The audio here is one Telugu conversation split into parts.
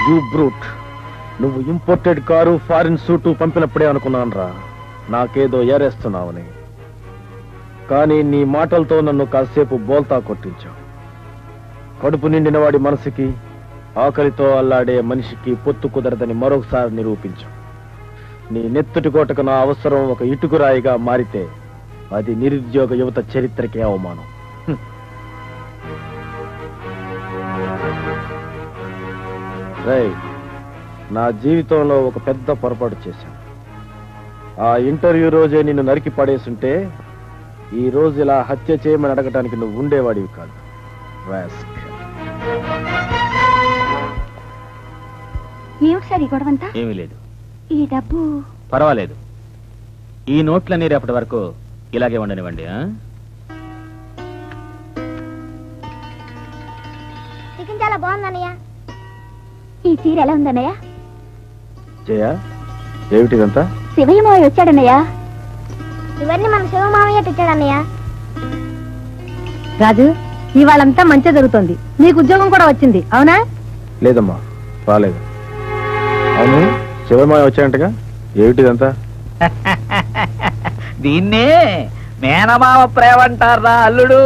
యూ బ్రూట్, నువ్వు ఇంపోర్టెడ్ కారు ఫారిన్ సూటు పంపినప్పుడే అనుకున్నానురా నాకేదో ఏరేస్తున్నావని. కానీ నీ మాటలతో నన్ను కాసేపు బోల్తా కొట్టించావు. కడుపు నిండిన వాడి మనసుకి, ఆకలితో అల్లాడే మనిషికి పొత్తు కుదరదని మరొకసారి నిరూపించావు. నీ నెత్తుటి కోటకు నా అవసరం ఒక ఇటుకురాయిగా మారితే అది నిరుద్యోగ యువత చరిత్రకే అవమానం. రై, నా జీవితంలో ఒక పెద్ద పొరపాటు చేశాను. ఆ ఇంటర్వ్యూ రోజే నిన్ను నరికి పడేసుంటే ఈ రోజు ఇలా హత్య చేయమని అడగటానికి నువ్వు ఉండేవాడివి కాదు. ఏమిటి సార్ ఈ గొడవంతా? ఏమీ లేదు. ఈ డబ్బు పర్వాలేదు. ఈ నోట్లన్నీ రేపటి వరకు ఇలాగే ఉండనివ్వండి. చికెన్ చాలా బాగుందన్నయ్య. ఈ చీర ఎలా ఉందన్నయ్య? జయ, ఏమిటిదంతా? శివయ్య మావయ్య వచ్చాడన్నయ్య. ఇవన్నీ మన శివ మావయ్య తెచ్చాడన్నయ్య. రాజు, ఇవాళంతా మంచి జరుగుతోంది. నీకు ఉద్యోగం కూడా వచ్చింది, అవునా? లేదమ్మా, రాలేదు. అవును, శివమాయ వచ్చాయంటగా, ఏమిటిదంతా? దీన్నే మేనమామ ప్రేమ అంటారా అల్లుడు.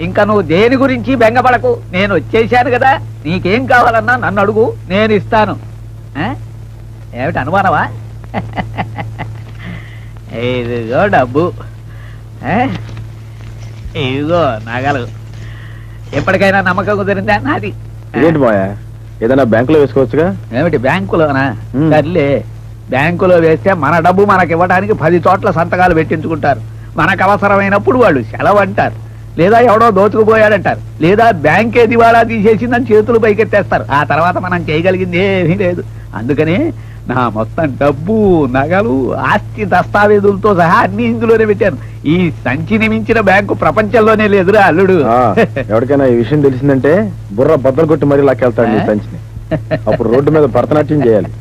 ఇంకా నువ్వు దేని గురించి బెంగపడకు, నేను వచ్చేసాను కదా. నీకేం కావాలన్నా నన్ను అడుగు, నేను ఇస్తాను. ఏమిటి అనుమానమా? ఇదిగో డబ్బు, ఇదిగో నగలు. ఎప్పటికైనా నమ్మకం కుదిరిందా నాది? ఏంటి మాయా, ఏదైనా బ్యాంకులో వేసుకోవచ్చుగా? ఏమిటి బ్యాంకులోనా? సర్లే, బ్యాంకులో వేస్తే మన డబ్బు మనకి ఇవ్వడానికి 10 చోట్ల సంతకాలు పెట్టించుకుంటారు. మనకు అవసరమైనప్పుడు వాళ్ళు సెలవు అంటారు, లేదా ఎవడో దోచుకుపోయాడంటారు, లేదా బ్యాంకే దివాళా తీసేసిందని చేతులు పైకెత్తేస్తారు. ఆ తర్వాత మనం చేయగలిగింది ఏమీ లేదు. అందుకని నా మొత్తం డబ్బు, నగలు, ఆస్తి దస్తావేజులతో సహా అన్ని ఇందులోనే పెట్టాను. ఈ సంచిని మించిన బ్యాంకు ప్రపంచంలోనే లేదురా అల్లుడు. ఎవరికైనా ఈ విషయం తెలిసిందంటే బుర్ర బద్దలు కొట్టి మరీ లాక్కెళ్తాడు ఈ సంచిని. అప్పుడు రోడ్డు మీద భరతనాట్యం చేయాలి.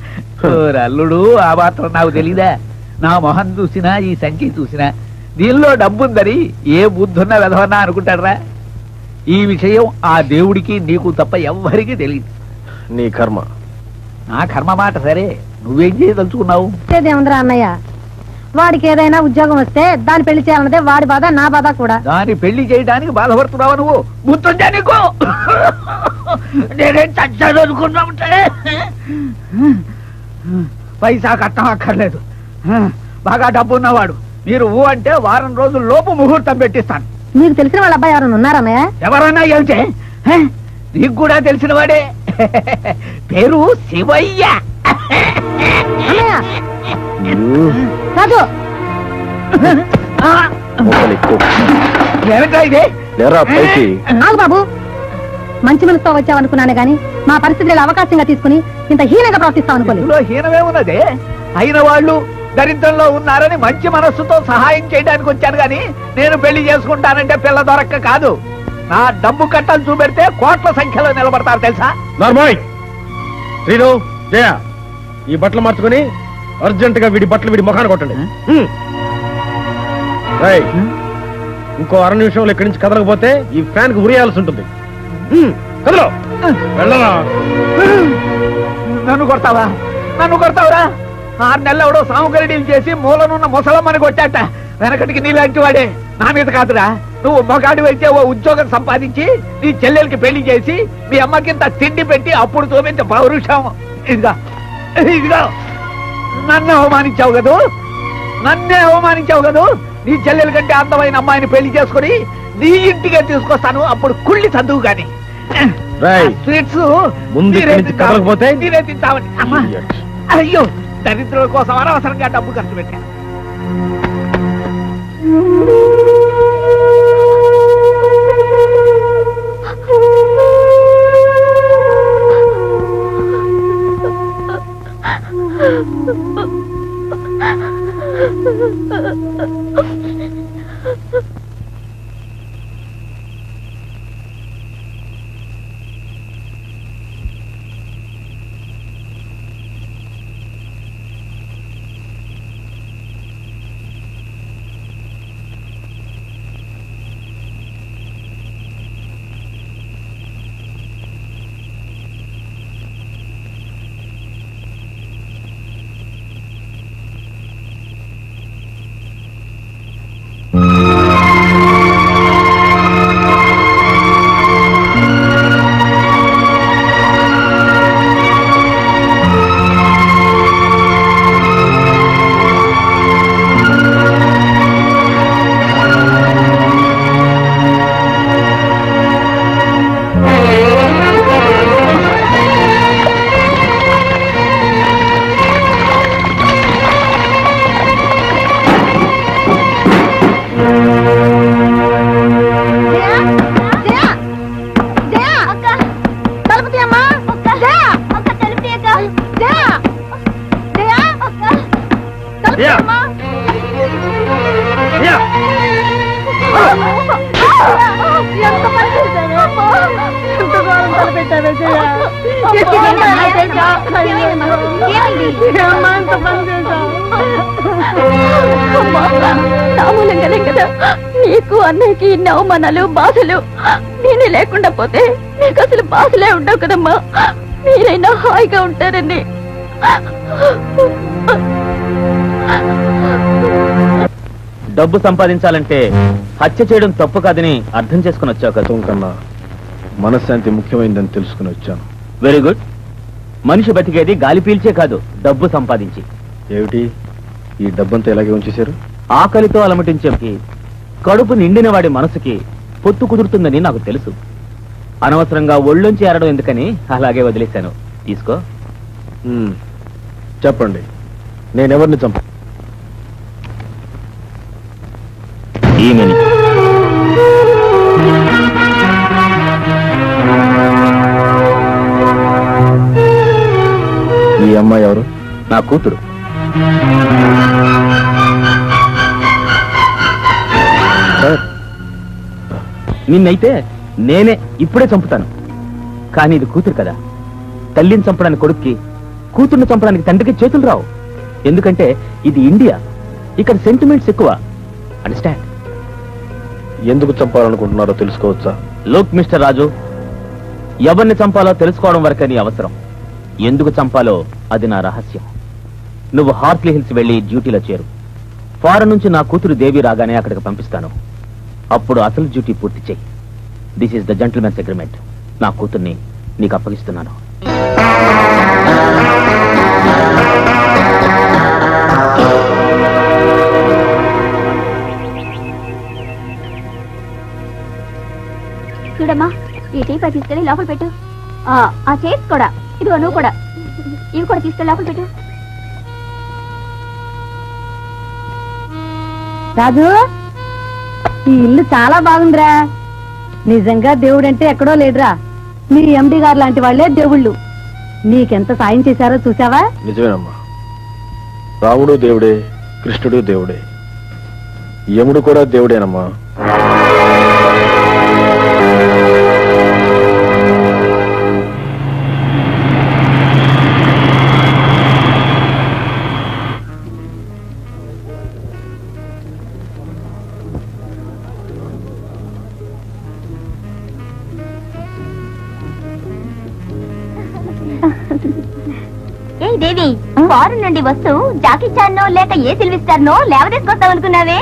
అల్లుడు, ఆ మాత్రం నాకు తెలీదా? నా మొహం చూసినా, ఈ సంచి చూసినా దీనిలో డబ్బుందని ఏ బుద్ధున్న వెధవన్నా అనుకుంటాడరా? ఈ విషయం ఆ దేవుడికి నీకు తప్ప ఎవ్వరికీ తెలియదు. నీ కర్మ. నా కర్మ మాట సరే, నువ్వేం చేయదలుచుకున్నావు? ఏముందిరా అన్నయ్య, వాడికి ఏదైనా ఉద్యోగం వస్తే దాన్ని పెళ్లి చేయాలన్నదే వాడి బాధ, నా బాధ కూడా. దాన్ని పెళ్లి చేయడానికి బాధపడుతున్నావా నువ్వు? గుర్తుందా నీకు? నేనేం చచ్చాను అనుకున్నా ఉంటే పైసా కట్టం అక్కర్లేదు. బాగా డబ్బు ఉన్నవాడు మీరు అంటే వారం రోజుల లోపు ముహూర్తం పెట్టిస్తాను. మీకు తెలిసిన వాళ్ళ అబ్బాయి ఎవరైనా ఉన్నారన్నయ్య? ఎవరన్నా ఏమిటే? నీకు కూడా తెలిసిన వాడే, పేరు శివయ్య. కాదు, ఏమిటా ఇది? ఆగు బాబు, మంచి మనసుతో వచ్చావనుకున్నానే గాని మా పరిస్థితులు అవకాశంగా తీసుకుని ఇంత హీనంగా ప్రవర్తిస్తాం అనుకోలేదు. హీనమే ఉన్నదే. అయిన వాళ్ళు దరిద్రంలో ఉన్నారని మంచి మనస్సుతో సహాయం చేయడానికి వచ్చాను గాని నేను పెళ్లి చేసుకుంటానంటే పిల్ల దొరక్క కాదు. నా డబ్బు కట్టలు చూపెడితే కోట్ల సంఖ్యలో నిలబడతారు తెలుసా? శ్రీను, జయ, ఈ బట్టలు మార్చుకుని అర్జెంట్ గా వీడి బట్టలు వీడి ముఖాన్ని కొట్టండి. ఇంకో 6 నిమిషంలో ఇక్కడి నుంచి కదలకపోతే ఈ ఫ్యాన్ కు ఉరియాల్సి ఉంటుంది. కదలో, వెళ్ళరా. నన్ను కొడతావా? నన్ను కొడతావురా? 6 నెలలు ఎవడో సాముగరిడీలు చేసి మూలనున్న ముసలమ్మని కొట్టాట. వెనకటికి నీలాంటి వాడే. నా మీద కాదురా. నువ్వు మగాడి అయితే ఓ ఉద్యోగం సంపాదించి నీ చెల్లెలకి పెళ్లి చేసి మీ అమ్మకింత తిండి పెట్టి అప్పుడు చూపించే పౌరుషం. ఇదిగా ఇదిగా నన్నే అవమానించావు కదూ, నన్నే అవమానించావు కదూ. నీ చెల్లెల కంటే అందమైన అమ్మాయిని పెళ్లి చేసుకుని నీ ఇంటికే తీసుకొస్తాను, అప్పుడు కుళ్ళి చదువు గాని. స్వీట్స్ మీరే తింటామని. అమ్మా, అయ్యో, దరిద్రుల కోసం అనవసరంగా డబ్బు ఖర్చు పెట్టాను. ఎంత పని చేశావే? ఎంత ఘోరం తలపెట్టావే జయ? ఏమ్మా ఎంత పని చేశావు? నా మూలంగానే కదా నీకు అన్నయ్యకి ఇన్ని అవమానాలు బాధలు. నేనే లేకుండా పోతే నీకు అసలు బాధలే ఉండవు కదమ్మా. మీరైనా హాయిగా ఉంటారని. డబ్బు సంపాదించాలంటే హత్య చేయడం తప్పు కాదని అర్థం చేసుకుని వచ్చావు కదా. కన్నా మనశ్శాంతి ముఖ్యమైనదని తెలుసుకుని వచ్చాను. Very good. మనిషి బతికేది గాలి పీల్చే కాదు, డబ్బు సంపాదించి. ఏమిటి ఈ డబ్బంతా ఇలాగే ఉంచేశారు? ఆకలితో అలమటించేకి, కడుపు నిండిన వాడి మనసుకి పొత్తు కుదురుతుందని నాకు తెలుసు. అనవసరంగా ఒళ్ళొంచి ఏరడం ఎందుకని అలాగే వదిలేశాను. తీసుకో. చెప్పండి, నేనెవరిని చంప? ఈమెని. ఈ అమ్మాయి ఎవరు? నా కూతురు. సార్, నిన్నైతే నేనే ఇప్పుడే చంపుతాను. కానీ ఇది కూతురు కదా. తల్లిని చంపడానికి కొడుక్కి, కూతుర్ని చంపడానికి తండ్రికి చేతులు రావు. ఎందుకంటే ఇది ఇండియా. ఇక్కడ సెంటిమెంట్స్ ఎక్కువ. అండర్స్టాండ్? ఎందుకు చంపాలనుకుంటున్నారో తెలుసుకోవచ్చా? లోక్ మిస్టర్ రాజు, ఎవరిని చంపాలో తెలుసుకోవడం వరకే నీ అవసరం. ఎందుకు చంపాలో అది నా రహస్యం. నువ్వు హార్ట్లీ హిల్స్ వెళ్లి డ్యూటీలో చేరు. ఫారెన్ నుంచి నా కూతురు దేవి రాగానే అక్కడికి పంపిస్తాను. అప్పుడు అసలు డ్యూటీ పూర్తి చేయి. This is the gentlemen's agreement. నా కూతుర్ని నీకు అప్పగిస్తున్నాను. చూడమ్మా, ఈ టీపై తీసుకెళ్ళి లోపల పెట్టు. ఆ చైర్స్ కూడా, ఇదిగో నువ్వు కూడా, ఇవి కూడా తీసుకెళ్ళి లోపల పెట్టు. రాజు, ఈ ఇల్లు చాలా బాగుందిరా. నిజంగా దేవుడంటే ఎక్కడో లేడురా. మీ ఎండి గారు లాంటి వాళ్లే దేవుళ్ళు. నీకెంత సాయం చేశారో చూసావా? నిజమేనమ్మా. రాముడు దేవుడే, కృష్ణుడు దేవుడే, యముడు కూడా దేవుడేనమ్మా. ఏ దేవి, ఫారెన్ నుండి వస్తూ జాకీ చాన్నో లేక ఏ సిల్విస్టర్ నో లేవదీసుకొస్తాం అనుకున్నావే?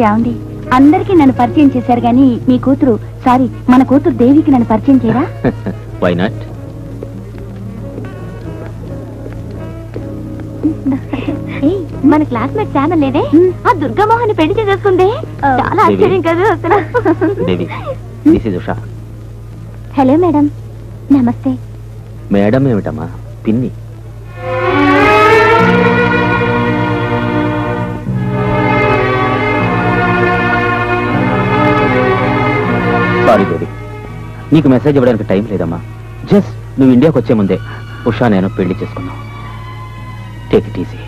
ఏమండి, అందరికీ నన్ను పరిచయం చేశారు గాని మీ కూతురు, సారీ మన కూతురు దేవికి నన్ను పరిచయం చేయరా? Why not? మన క్లాస్మేట్ ఛానల్ లేదే, ఆ దుర్గామోహన్ పెళ్లి చేసేసుకుందే. చాలా ఆశ్చర్యం కదా అసలు. Devi, this is Usha. Hello madam. నమస్తే. మేడం ఏమిటమ్మా, పిన్ని. సారీ దేవి, నీకు మెసేజ్ ఇవ్వడానికి టైం లేదమ్మా. జస్ట్ నువ్వు ఇండియాకి వచ్చే ముందే ఉషా నేను పెళ్లి చేసుకున్నావు. Take it easy.